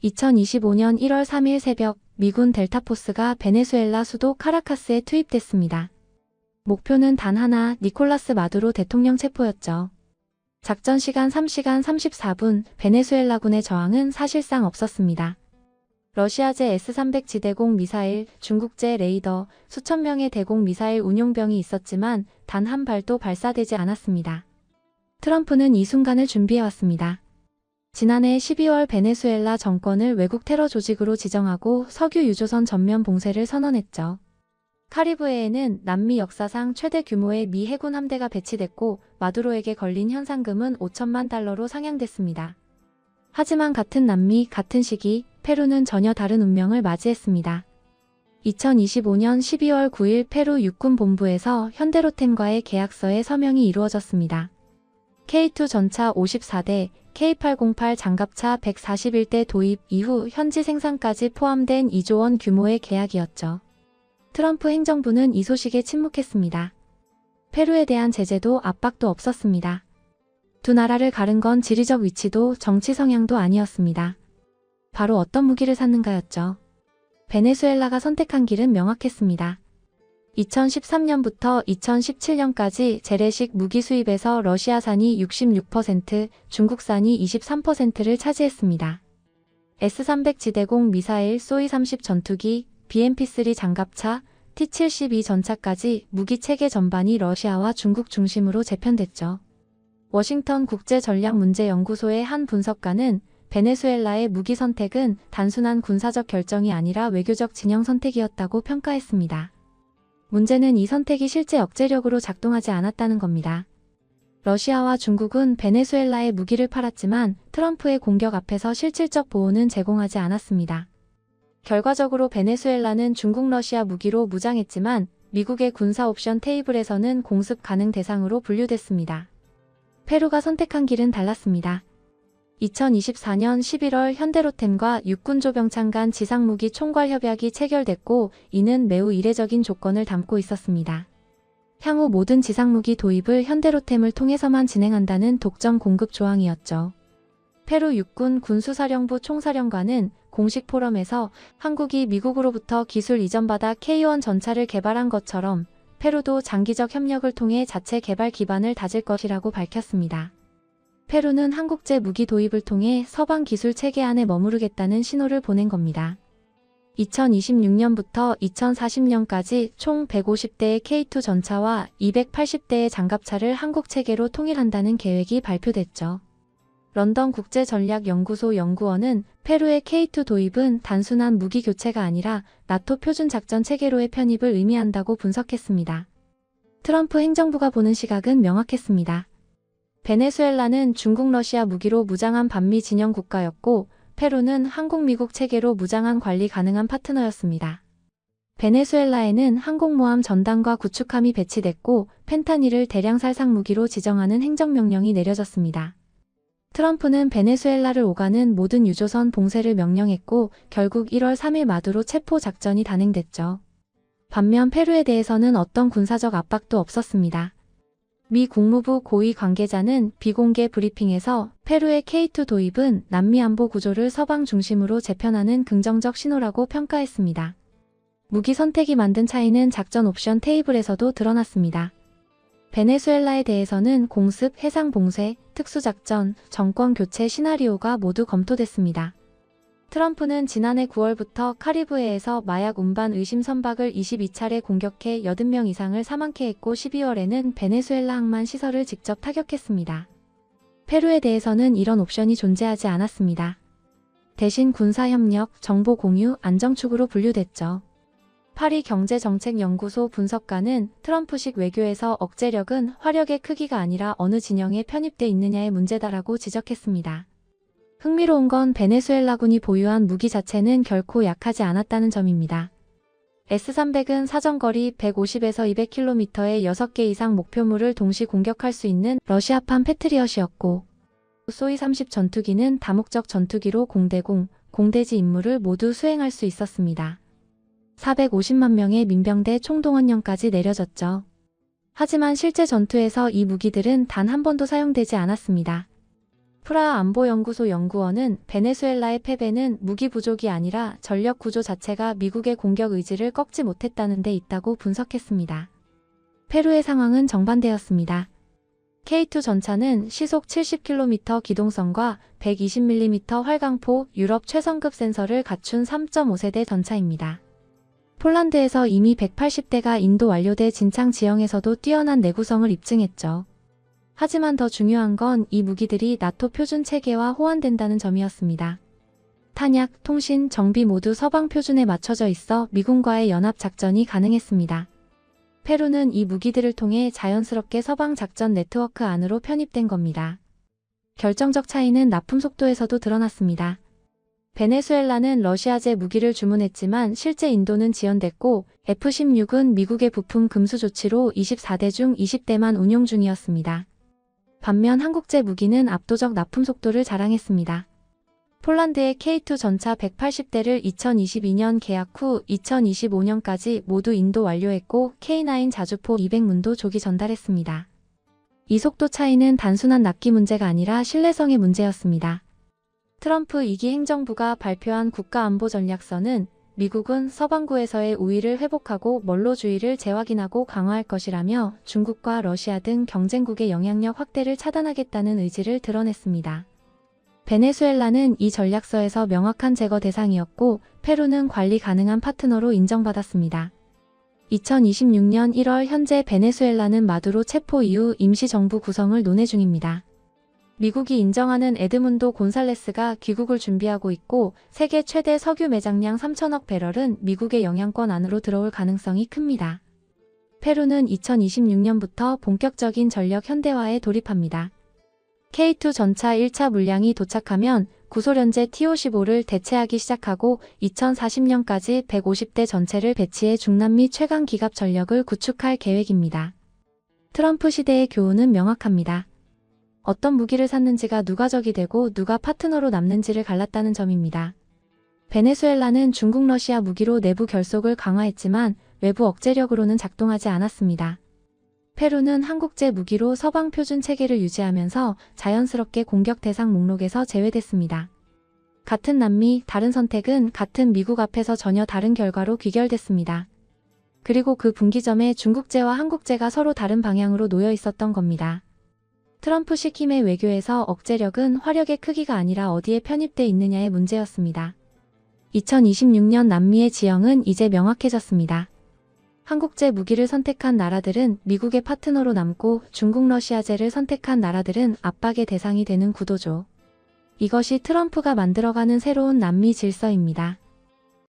2025년 1월 3일 새벽 미군 델타포스가 베네수엘라 수도 카라카스에 투입됐습니다. 목표는 단 하나, 니콜라스 마두로 대통령 체포였죠. 작전 시간 3시간 34분, 베네수엘라군의 저항은 사실상 없었습니다. 러시아제 S-300 지대공 미사일, 중국제 레이더, 수천 명의 대공 미사일 운용병이 있었지만 단 한 발도 발사되지 않았습니다. 트럼프는 이 순간을 준비해왔습니다. 지난해 12월 베네수엘라 정권을 외국 테러 조직으로 지정하고 석유 유조선 전면 봉쇄를 선언했죠. 카리브해에는 남미 역사상 최대 규모의 미 해군 함대가 배치됐고 마두로에게 걸린 현상금은 5천만 달러로 상향됐습니다. 하지만 같은 남미, 같은 시기, 페루는 전혀 다른 운명을 맞이했습니다. 2025년 12월 9일 페루 육군본부에서 현대로템과의 계약서에 서명이 이루어졌습니다. K2 전차 54대, K808 장갑차 141대 도입 이후 현지 생산까지 포함된 2조 원 규모의 계약이었죠. 트럼프 행정부는 이 소식에 침묵했습니다. 페루에 대한 제재도 압박도 없었습니다. 두 나라를 가른 건 지리적 위치도 정치 성향도 아니었습니다. 바로 어떤 무기를 샀는가였죠. 베네수엘라가 선택한 길은 명확했습니다. 2013년부터 2017년까지 재래식 무기 수입에서 러시아산이 66%, 중국산이 23%를 차지했습니다. S-300 지대공 미사일 소이-30 전투기, BMP-3 장갑차, T-72 전차까지 무기 체계 전반이 러시아와 중국 중심으로 재편됐죠. 워싱턴 국제전략문제연구소의 한 분석가는 베네수엘라의 무기 선택은 단순한 군사적 결정이 아니라 외교적 진영 선택이었다고 평가했습니다. 문제는 이 선택이 실제 억제력으로 작동하지 않았다는 겁니다. 러시아와 중국은 베네수엘라에 무기를 팔았지만 트럼프의 공격 앞에서 실질적 보호는 제공하지 않았습니다. 결과적으로 베네수엘라는 중국 러시아 무기로 무장했지만 미국의 군사 옵션 테이블에서는 공습 가능 대상으로 분류됐습니다. 페루가 선택한 길은 달랐습니다. 2024년 11월 현대로템과 육군조병창 간 지상무기 총괄 협약이 체결됐고 이는 매우 이례적인 조건을 담고 있었습니다. 향후 모든 지상무기 도입을 현대로템을 통해서만 진행한다는 독점 공급 조항이었죠. 페루 육군 군수사령부 총사령관은 공식 포럼에서 한국이 미국으로부터 기술 이전받아 K1 전차를 개발한 것처럼 페루도 장기적 협력을 통해 자체 개발 기반을 다질 것이라고 밝혔습니다. 페루는 한국제 무기 도입을 통해 서방 기술 체계 안에 머무르겠다는 신호를 보낸 겁니다. 2026년부터 2040년까지 총 150대의 K2 전차와 280대의 장갑차를 한국 체계로 통일한다는 계획이 발표됐죠. 런던 국제전략연구소 연구원은 페루의 K2 도입은 단순한 무기 교체가 아니라 나토 표준 작전 체계로의 편입을 의미한다고 분석했습니다. 트럼프 행정부가 보는 시각은 명확했습니다. 베네수엘라는 중국 러시아 무기로 무장한 반미 진영 국가였고 페루는 한국 미국 체계로 무장한 관리 가능한 파트너였습니다. 베네수엘라에는 항공모함 전단과 구축함이 배치됐고 펜타닐을 대량 살상 무기로 지정하는 행정명령이 내려졌습니다. 트럼프는 베네수엘라를 오가는 모든 유조선 봉쇄를 명령했고 결국 1월 3일 마두로 체포 작전이 단행됐죠. 반면 페루에 대해서는 어떤 군사적 압박도 없었습니다. 미 국무부 고위 관계자는 비공개 브리핑에서 페루의 K2 도입은 남미 안보 구조를 서방 중심으로 재편하는 긍정적 신호라고 평가했습니다. 무기 선택이 만든 차이는 작전 옵션 테이블에서도 드러났습니다. 베네수엘라에 대해서는 공습, 해상 봉쇄, 특수작전, 정권 교체 시나리오가 모두 검토됐습니다. 트럼프는 지난해 9월부터 카리브해에서 마약 운반 의심 선박을 22차례 공격해 80명 이상을 사망케 했고 12월에는 베네수엘라 항만 시설을 직접 타격했습니다. 페루에 대해서는 이런 옵션이 존재하지 않았습니다. 대신 군사협력, 정보 공유, 안정축으로 분류됐죠. 파리 경제정책연구소 분석가는 트럼프식 외교에서 억제력은 화력의 크기가 아니라 어느 진영에 편입돼 있느냐의 문제다라고 지적했습니다. 흥미로운 건 베네수엘라군이 보유한 무기 자체는 결코 약하지 않았다는 점입니다. S-300은 사정거리 150에서 200km의 6개 이상 목표물을 동시 공격할 수 있는 러시아판 패트리엇이었고 소이-30 전투기는 다목적 전투기로 공대공, 공대지 임무를 모두 수행할 수 있었습니다. 450만 명의 민병대 총동원령까지 내려졌죠. 하지만 실제 전투에서 이 무기들은 단 한 번도 사용되지 않았습니다. 프라하 안보연구소 연구원은 베네수엘라의 패배는 무기 부족이 아니라 전력 구조 자체가 미국의 공격 의지를 꺾지 못했다는 데 있다고 분석했습니다. 페루의 상황은 정반대였습니다. K2 전차는 시속 70km 기동성과 120mm 활강포, 유럽 최성급 센서를 갖춘 3.5세대 전차입니다. 폴란드에서 이미 180대가 인도 완료돼 진창 지형에서도 뛰어난 내구성을 입증했죠. 하지만 더 중요한 건 이 무기들이 나토 표준 체계와 호환된다는 점이었습니다. 탄약, 통신, 정비 모두 서방 표준에 맞춰져 있어 미군과의 연합 작전이 가능했습니다. 페루는 이 무기들을 통해 자연스럽게 서방 작전 네트워크 안으로 편입된 겁니다. 결정적 차이는 납품 속도에서도 드러났습니다. 베네수엘라는 러시아제 무기를 주문했지만 실제 인도는 지연됐고 F-16은 미국의 부품 금수 조치로 24대 중 20대만 운용 중이었습니다. 반면 한국제 무기는 압도적 납품 속도를 자랑했습니다. 폴란드의 K2 전차 180대를 2022년 계약 후 2025년까지 모두 인도 완료했고 K9 자주포 200문도 조기 전달했습니다. 이 속도 차이는 단순한 납기 문제가 아니라 신뢰성의 문제였습니다. 트럼프 2기 행정부가 발표한 국가안보전략서는 미국은 서방구에서의 우위를 회복하고 멀로주의를 재확인하고 강화할 것이라며 중국과 러시아 등 경쟁국의 영향력 확대를 차단하겠다는 의지를 드러냈습니다. 베네수엘라는 이 전략서에서 명확한 제거 대상이었고 페루는 관리 가능한 파트너로 인정받았습니다. 2026년 1월 현재 베네수엘라는 마두로 체포 이후 임시정부 구성을 논의 중입니다. 미국이 인정하는 에드문도 곤살레스가 귀국을 준비하고 있고 세계 최대 석유 매장량 3천억 배럴은 미국의 영향권 안으로 들어올 가능성이 큽니다. 페루는 2026년부터 본격적인 전력 현대화에 돌입합니다. K2 전차 1차 물량이 도착하면 구소련제 T-55를 대체하기 시작하고 2040년까지 150대 전체를 배치해 중남미 최강 기갑 전력을 구축할 계획입니다. 트럼프 시대의 교훈은 명확합니다. 어떤 무기를 샀는지가 누가 적이 되고 누가 파트너로 남는지를 갈랐다는 점입니다. 베네수엘라는 중국 러시아 무기로 내부 결속을 강화했지만 외부 억제력으로는 작동하지 않았습니다. 페루는 한국제 무기로 서방 표준 체계를 유지하면서 자연스럽게 공격 대상 목록에서 제외됐습니다. 같은 남미, 다른 선택은 같은 미국 앞에서 전혀 다른 결과로 귀결됐습니다. 그리고 그 분기점에 중국제와 한국제가 서로 다른 방향으로 놓여 있었던 겁니다. 트럼프 시킴의 외교에서 억제력은 화력의 크기가 아니라 어디에 편입돼 있느냐의 문제였습니다. 2026년 남미의 지형은 이제 명확해졌습니다. 한국제 무기를 선택한 나라들은 미국의 파트너로 남고 중국 러시아제를 선택한 나라들은 압박의 대상이 되는 구도죠. 이것이 트럼프가 만들어가는 새로운 남미 질서입니다.